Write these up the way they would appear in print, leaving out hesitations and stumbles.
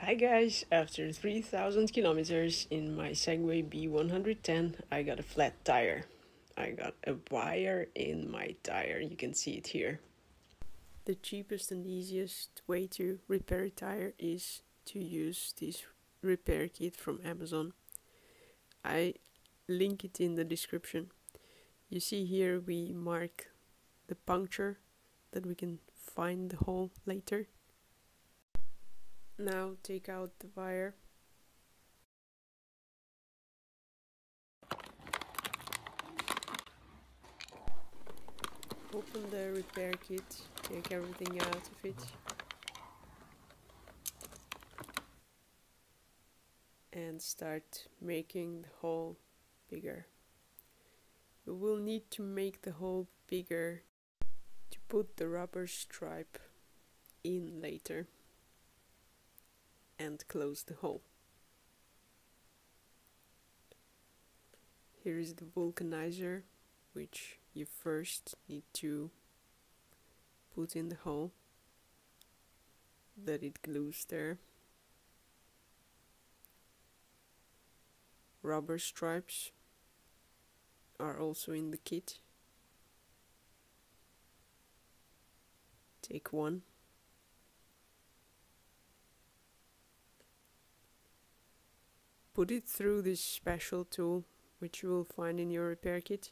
Hi guys, after 3,000 kilometers in my Segway B110, I got a flat tire. I got a wire in my tire, you can see it here. The cheapest and easiest way to repair a tire is to use this repair kit from Amazon. I link it in the description. You see here we mark the puncture that we can find the hole later. Now take out the wire. Open the repair kit, take everything out of it. And start making the hole bigger. You will need to make the hole bigger to put the rubber stripe in later and close the hole. Here is the vulcanizer, which you first need to put in the hole, that it glues there. Rubber stripes are also in the kit. Take one. Put it through this special tool which you will find in your repair kit.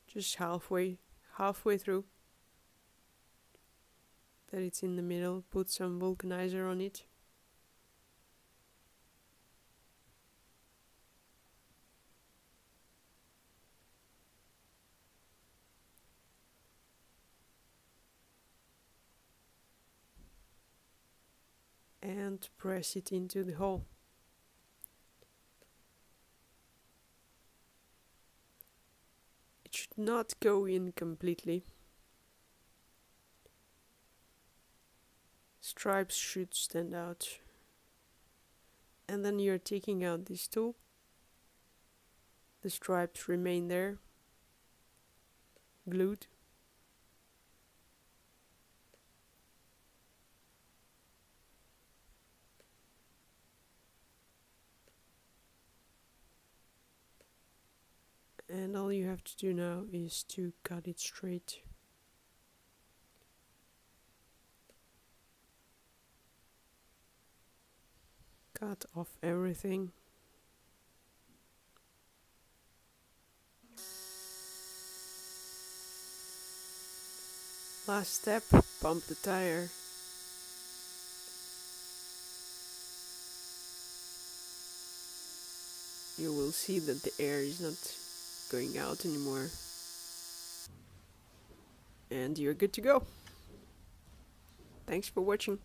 Just halfway through. That it's in the middle, put some vulcanizer on it. And press it into the hole. It should not go in completely. Stripes should stand out. And then you're taking out this tool. The stripes remain there, glued. And all you have to do now is to cut it straight. Cut off everything. Last step, pump the tire. You will see that the air is not going out anymore. And you're good to go. Thanks for watching.